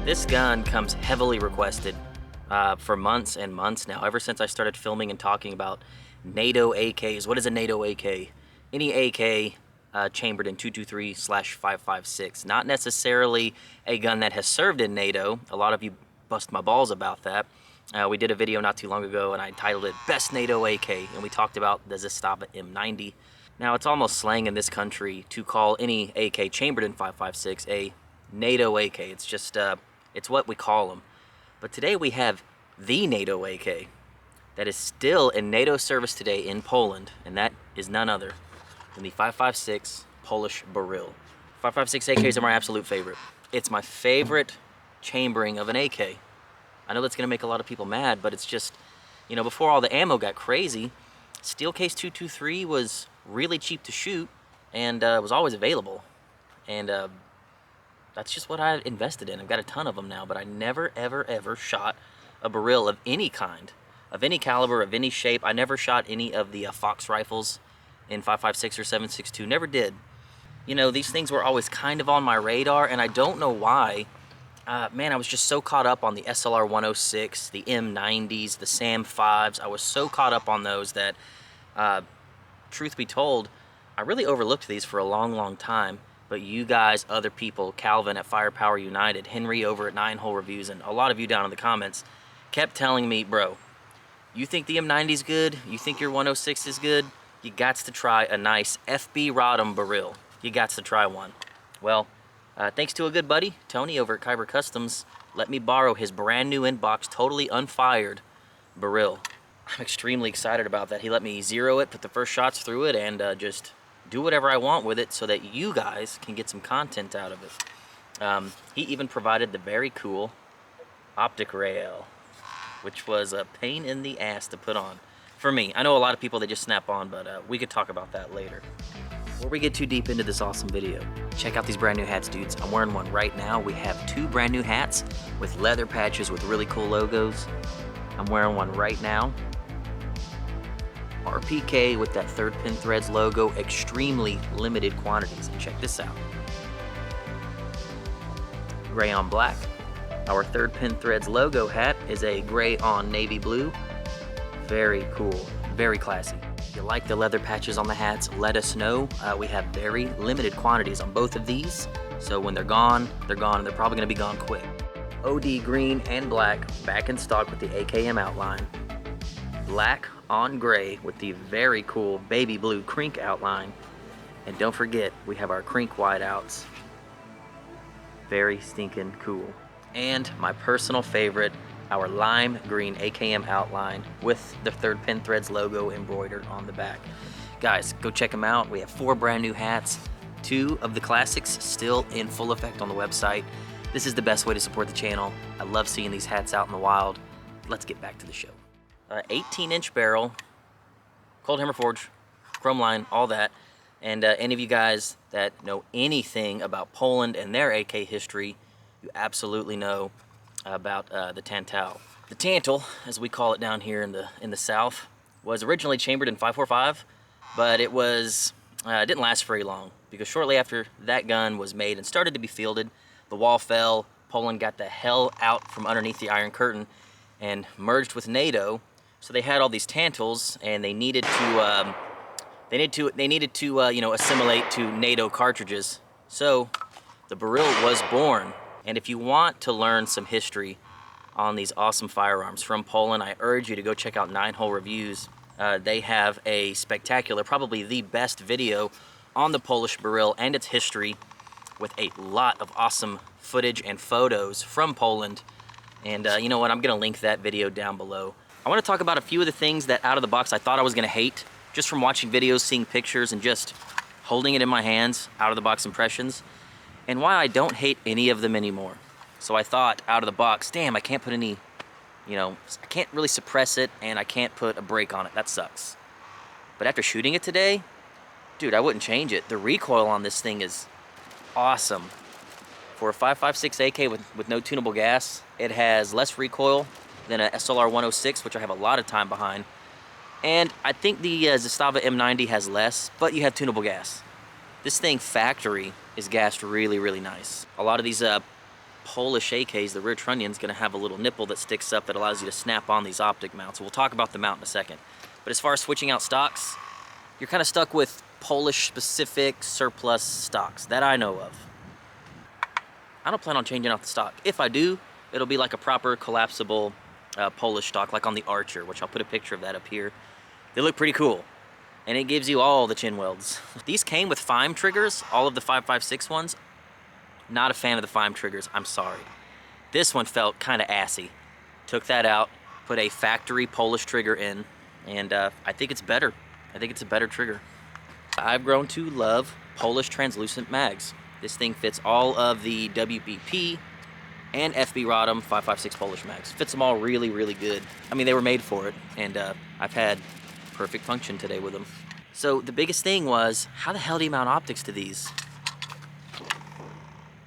This gun comes heavily requested for months and months now, ever since I started filming and talking about NATO AKs. What is a NATO AK? Any AK chambered in 223/556. Not necessarily a gun that has served in NATO. A lot of you bust my balls about that. We did a video not too long ago and I titled it Best NATO AK, and we talked about the Zastava M90. Now it's almost slang in this country to call any AK chambered in 556 a NATO AK. It's just, it's what we call them. But today we have the NATO AK that is still in NATO service today in Poland, and that is none other than the 556 Polish Beryl. 556 AKs are my absolute favorite. It's my favorite chambering of an AK. I know that's gonna make a lot of people mad, but it's just, you know, before all the ammo got crazy, Steel Case 223 was really cheap to shoot and was always available. And that's just what I invested in. I've got a ton of them now, but I never, ever shot a Beryl of any kind, of any caliber, of any shape. I never shot any of the Fox rifles in 556 or 7.62, never did. You know, these things were always kind of on my radar, and I don't know why. Man, I was just so caught up on the SLR 106, the M90s, the SAM 5s. I was so caught up on those that, truth be told, I really overlooked these for a long time. But you guys, other people, Calvin at Firepower United, Henry over at 9-Hole Reviews, and a lot of you down in the comments kept telling me, bro, you think the M90's good? You think your 106 is good? You gots to try a nice FB Radom Beryl. You gots to try one. Well, thanks to a good buddy, Tony over at Kyber Customs, let me borrow his brand new inbox, totally unfired Beryl. I'm extremely excited about that. He let me zero it, put the first shots through it, and just do whatever I want with it so that you guys can get some content out of it. He even provided the very cool optic rail, which was a pain in the ass to put on for me. I know a lot of people, they just snap on, but we could talk about that later. Before we get too deep into this awesome video, check out these brand new hats, dudes. I'm wearing one right now. We have 2 brand new hats with leather patches with really cool logos. I'm wearing one right now. RPK with that third pin threads logo, extremely limited quantities. And check this out. Gray on black. Our third pin threads logo hat is a gray on navy blue. Very cool, very classy. If you like the leather patches on the hats, let us know. We have very limited quantities on both of these. So when they're gone, and they're probably gonna be gone quick. OD green and black, back in stock with the AKM outline. Black on gray with the very cool baby blue crink outline. And don't forget, we have our crink whiteouts. Very stinking cool. And my personal favorite, our lime green AKM outline with the third pin threads logo embroidered on the back. Guys, go check them out. We have 4 brand new hats, 2 of the classics still in full effect on the website. This is the best way to support the channel. I love seeing these hats out in the wild. Let's get back to the show. 18-inch barrel, cold hammer forge, chrome line, all that. And any of you guys that know anything about Poland and their AK history, you absolutely know about the Tantal. The Tantal, as we call it down here in the South, was originally chambered in 545, but it didn't last very long because shortly after that gun was made and started to be fielded, the wall fell. Poland got the hell out from underneath the Iron Curtain and merged with NATO. So they had all these Tantals, and they needed to you know, assimilate to NATO cartridges. So the Beryl was born. And if you want to learn some history on these awesome firearms from Poland, I urge you to go check out 9-Hole Reviews. They have a spectacular, probably the best video on the Polish Beryl and its history, with a lot of awesome footage and photos from Poland. And you know what, I'm gonna link that video down below. I want to talk about a few of the things that out of the box I thought I was going to hate, just from watching videos, seeing pictures, and just holding it in my hands, out of the box impressions, and why I don't hate any of them anymore. So I thought, out of the box, damn, I can't put any, you know, I can't really suppress it, and I can't put a brake on it. That sucks. But after shooting it today, dude, I wouldn't change it. The recoil on this thing is awesome. For a 556 AK with no tunable gas, it has less recoil than a SLR 106, which I have a lot of time behind. And I think the Zastava M90 has less, but you have tunable gas. This thing factory is gassed really, really nice. A lot of these Polish AKs, the rear trunnion's going to have a little nipple that sticks up that allows you to snap on these optic mounts. We'll talk about the mount in a second. But as far as switching out stocks, you're kind of stuck with Polish-specific surplus stocks that I know of. I don't plan on changing out the stock. If I do, it'll be like a proper collapsible Polish stock, like on the Archer, which I'll put a picture of that up here. They look pretty cool, and it gives you all the chin welds. These came with FIME triggers, all of the 5.56 ones. Not a fan of the FIME triggers, I'm sorry. This one felt kind of assy. Took that out, put a factory Polish trigger in, and I think it's better. I think it's a better trigger. I've grown to love Polish translucent mags. This thing fits all of the WBP and FB Radom 5.56 Polish mags. Fits them all really, really good. I mean, they were made for it, and I've had perfect function today with them. So the biggest thing was, how the hell do you mount optics to these?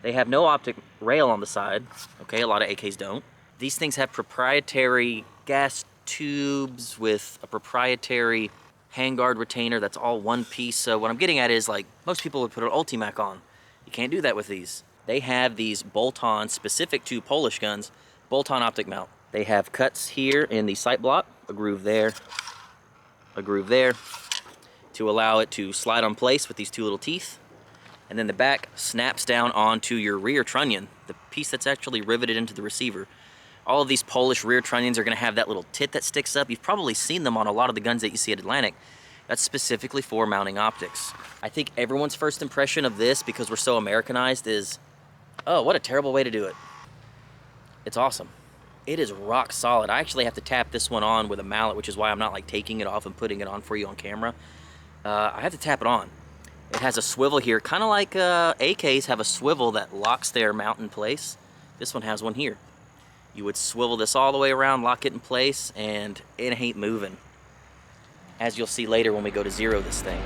They have no optic rail on the side. Okay, a lot of AKs don't. These things have proprietary gas tubes with a proprietary handguard retainer that's all one piece. So what I'm getting at is, like, most people would put an Ultimac on. You can't do that with these. They have these bolt-on, specific to Polish guns, bolt-on optic mount. They have cuts here in the sight block, a groove there, to allow it to slide on place with these two little teeth. And then the back snaps down onto your rear trunnion, the piece that's actually riveted into the receiver. All of these Polish rear trunnions are going to have that little tit that sticks up. You've probably seen them on a lot of the guns that you see at Atlantic. That's specifically for mounting optics. I think everyone's first impression of this, because we're so Americanized, is, oh, what a terrible way to do it. It's awesome. It is rock solid. I actually have to tap this one on with a mallet, which is why I'm not like taking it off and putting it on for you on camera. I have to tap it on. It has a swivel here, kind of like AKs have a swivel that locks their mount in place. This one has one here. You would swivel this all the way around, lock it in place, and it ain't moving. As you'll see later when we go to zero this thing.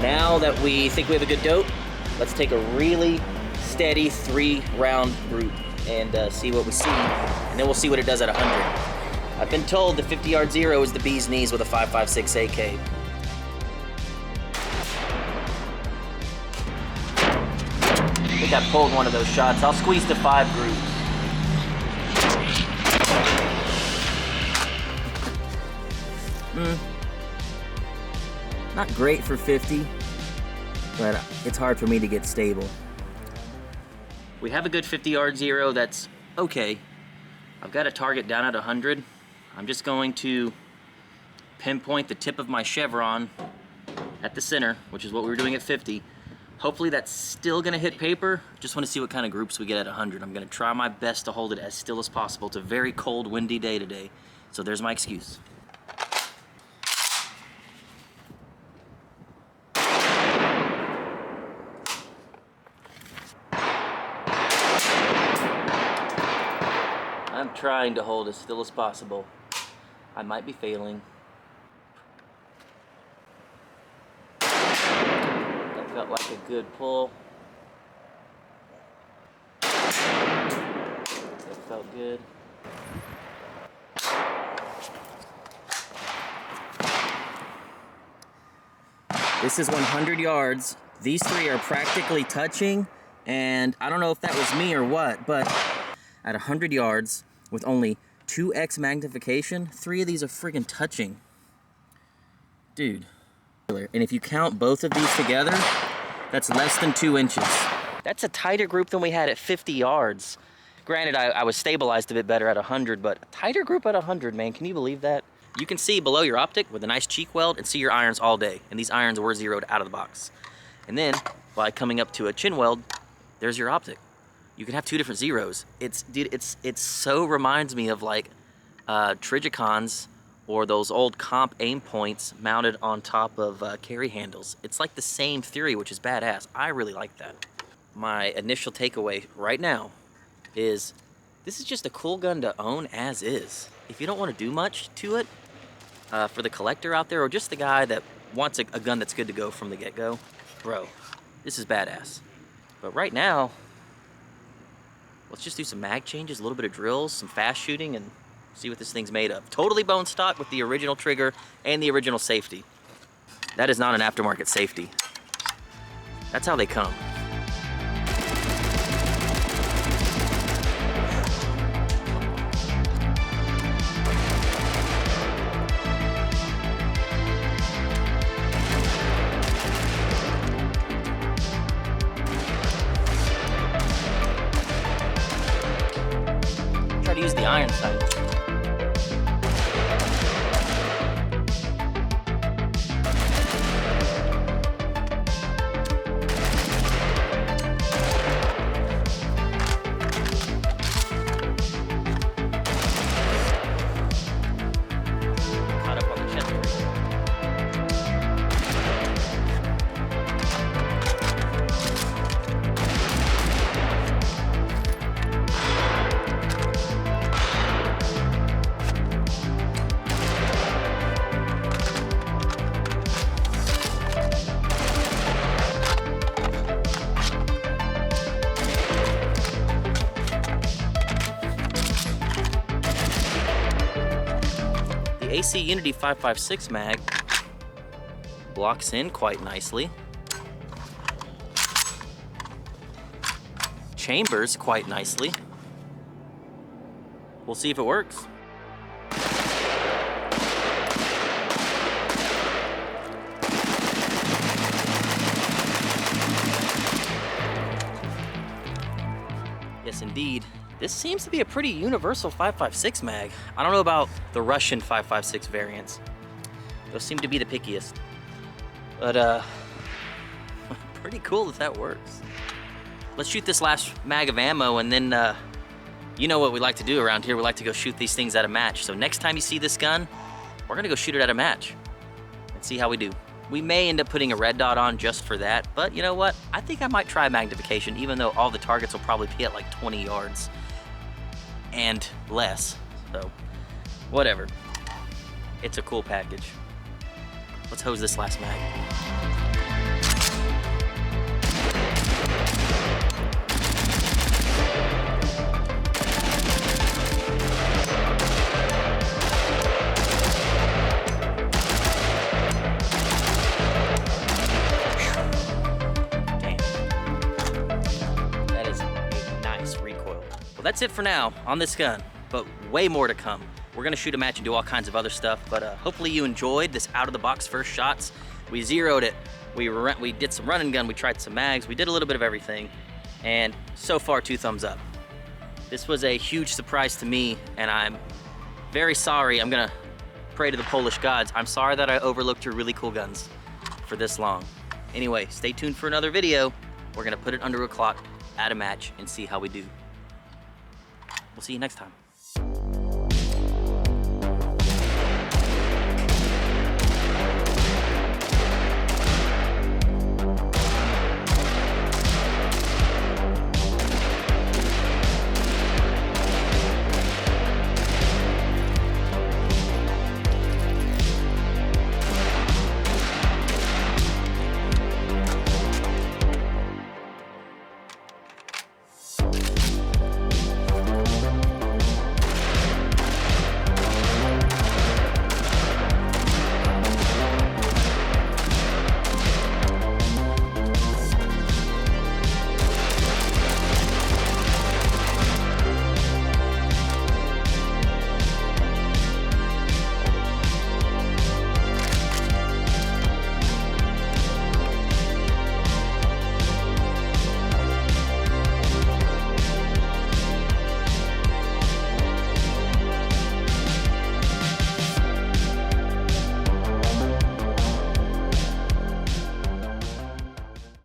Now that we think we have a good dope, let's take a really steady 3-round group and see what we see, and then we'll see what it does at 100. I've been told the 50-yard zero is the bee's knees with a 5.56 AK. I think I pulled one of those shots. I'll squeeze to 5 groups. Not great for 50, but it's hard for me to get stable. We have a good 50-yard zero that's okay. I've got a target down at 100. I'm just going to pinpoint the tip of my chevron at the center, which is what we were doing at 50. Hopefully that's still gonna hit paper. Just wanna see what kind of groups we get at 100. I'm gonna try my best to hold it as still as possible. It's a very cold, windy day today, so there's my excuse. I'm trying to hold as still as possible. I might be failing. That felt like a good pull. That felt good. This is 100 yards. These three are practically touching, and I don't know if that was me or what, but at 100 yards, with only 2x magnification, 3 of these are friggin' touching. Dude. And if you count both of these together, that's less than 2 inches. That's a tighter group than we had at 50 yards. Granted, I was stabilized a bit better at 100, but a tighter group at 100, man, can you believe that? You can see below your optic with a nice cheek weld and see your irons all day. And these irons were zeroed out of the box. And then, by coming up to a chin weld, there's your optic. You can have 2 different zeros. It so reminds me of like Trigicons or those old comp aim points mounted on top of carry handles. It's like the same theory, which is badass. I really like that. My initial takeaway right now is this is just a cool gun to own as is. If you don't want to do much to it, for the collector out there or just the guy that wants a gun that's good to go from the get-go, bro, this is badass. But right now, let's just do some mag changes, a little bit of drills, some fast shooting, and see what this thing's made of. Totally bone stock with the original trigger and the original safety. That is not an aftermarket safety. That's how they come. Try to use the iron sight. AC Unity 5.56 mag blocks in quite nicely. Chambers quite nicely. We'll see if it works. Yes, indeed. This seems to be a pretty universal 5.56 mag. I don't know about the Russian 5.56 variants. Those seem to be the pickiest. But, pretty cool that works. Let's shoot this last mag of ammo, and then, you know what we like to do around here. We like to go shoot these things at a match. So next time you see this gun, we're gonna go shoot it at a match and see how we do. We may end up putting a red dot on just for that, but you know what? I think I might try magnification, even though all the targets will probably be at like 20 yards and less. So, whatever. It's a cool package. Let's hose this last mag. Well, that's it for now on this gun, but way more to come. We're gonna shoot a match and do all kinds of other stuff, but hopefully you enjoyed this out-of-the-box first shots. We zeroed it. We did some run and gun, we tried some mags, we did a little bit of everything, and so far 2 thumbs up. This was a huge surprise to me, and I'm very sorry. I'm gonna pray to the Polish gods. I'm sorry that I overlooked your really cool guns for this long. Anyway, stay tuned for another video. We're gonna put it under a clock at a match and see how we do. We'll see you next time.